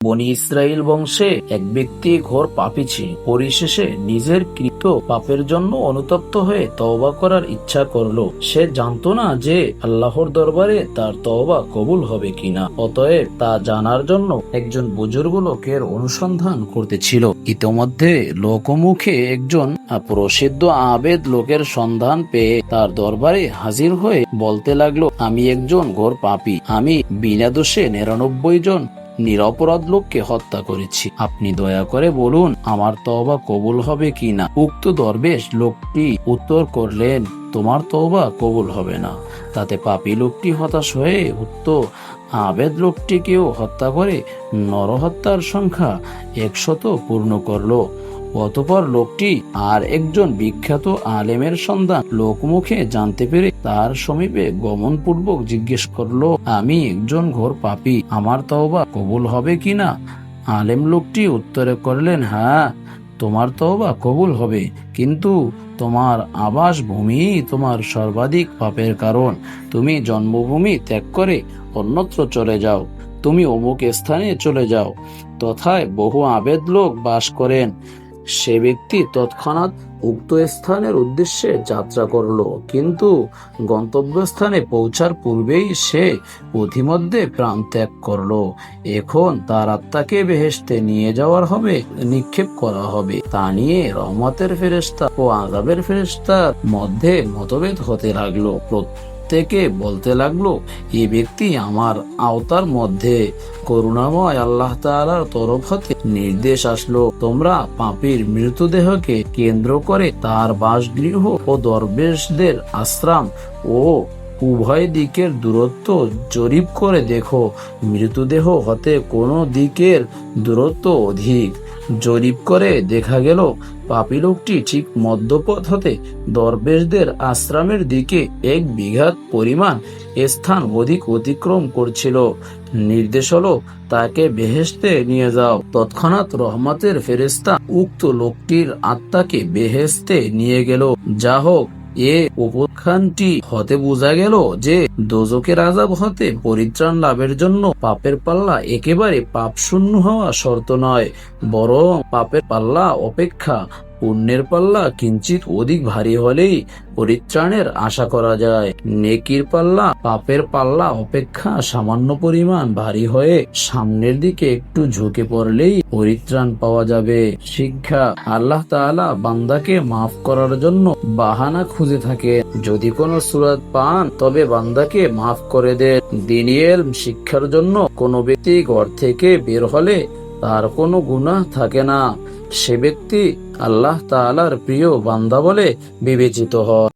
বনি ইসরাইল বংশে এক ব্যক্তি ঘোর পাপী ছিল। পরিশেষে নিজের কৃত পাপের জন্য অনুতপ্ত হয়ে তওবা করার ইচ্ছা করলো। সে জানতো না যে আল্লাহর দরবারে তার তওবা কবুল হবে কিনা। অতএব তা জানার জন্য একজন বুজুর্গ লোকের অনুসন্ধান করতেছিল। ইতোমধ্যে লোকমুখে একজন প্রসিদ্ধ আবেদ লোকের সন্ধান পেয়ে তার দরবারে হাজির হয়ে বলতে লাগলো, আমি একজন ঘোর পাপী। আমি বিনা দোষে 99 জন নিরপরাধ লোককে হত্যা করেছি। আপনি দয়া করে বলুন আমার তওবা কবুল হবে কিনা। উক্ত দরবেশ লোকটি উত্তর করলেন, তোমার তওবা কবুল হবে না। তাতে পাপী লোকটি হতাশ হয়ে উক্ত আবেদ লোকটিকেও হত্যা করে নরহত্যার সংখ্যা 100 পূর্ণ করলো। অতঃপর লোকটি আর একজন বিখ্যাত আলেমের সন্ধান লোকমুখে জানতে পেরে তার সমীপে গমন পূর্বক জিজ্ঞেস করলো, আমি একজন ঘোর পাপী, আমার তওবা কবুল হবে কিনা। আলেম লোকটি উত্তরে করলেন, হ্যাঁ, তোমার তওবা কবুল হবে, কিন্তু তোমার আবাস ভূমি তোমার সর্বাধিক পাপের কারণ। তুমি জন্মভূমি ত্যাগ করে অন্যত্র চলে যাও। তুমি অমুক স্থানে চলে যাও, তথায় বহু আবেদ লোক বাস করেন। সে ব্যক্তি তৎক্ষণাৎ উক্ত স্থানের উদ্দেশ্যে যাত্রা করলো, কিন্তু গন্তব্যস্থানে পৌঁছার পূর্বেই সে পথিমধ্যে প্রাণ ত্যাগ করলো। এখন তার আত্মাকে বেহেশতে নিয়ে যাওয়ার হবে, নিক্ষেপ করা হবে। তা নিয়ে রহমতের ফেরেশতা ও আযাবের ফেরেশতার মধ্যে মতভেদ হতে লাগলো। প্রত্যেকে বলতে লাগলো, এই ব্যক্তি আমার আওতার মধ্যে। করুণাময় আল্লাহ তাআলার তরফ হতে নির্দেশ আসলো, তোমরা পাপীর মৃতদেহকে কেন্দ্র করে তার বাসগৃহ ও দরবেশদের আশ্রম ও উভয় দিকের দূরত্ব জরিপ করে দেখো। মৃতদেহ হতে কোনো দিকের দূরত্ব অধিক। জরিপ করে দেখা গেল পাপী লোকটি ঠিক মধ্যপথ হতে দরবেশদের আশ্রমের দিকে 1 বিঘা পরিমাণ স্থান অধিক অতিক্রম করছিল। নির্দেশ হলো, তাকে বেহেশতে নিয়ে যাও। তৎক্ষণাৎ রহমতের ফেরেশতা উক্ত লোকটির আত্মাকে বেহেশতে নিয়ে গেল। যা হোক, এ উপাখ্যানটি হতে বোঝা গেল যে দোজখের আযাব হতে পরিত্রাণ লাভের জন্য পাপের পাল্লা একেবারে পাপ শূন্য হওয়া শর্ত নয়, বরং পাপের পাল্লা অপেক্ষা পুণ্যের পাল্লা কিঞ্চিত অধিক ভারী হলেই পরিত্রাণের আশা করা যায়। নেকির পাল্লা পাপের পাল্লা অপেক্ষা সামান্য পরিমাণ ভারী হয়ে সামনের দিকে একটু ঝুঁকে পড়লেই পরিত্রাণ পাওয়া যাবে। শিক্ষা, আল্লাহ তাআলা বান্দাকে মাফ করার জন্য বাহানা খুঁজে থাকে। যদি কোনো সূরত পান তবে বান্দাকে মাফ করে দেন। দ্বীনি ইলম শিক্ষার জন্য কোনো ব্যক্তি ঘর থেকে বের হলে তার কোনো গুনাহ থাকে না। সে ব্যক্তি আল্লাহ তাআলার প্রিয় বান্দা বলে বিবেচিত হয়।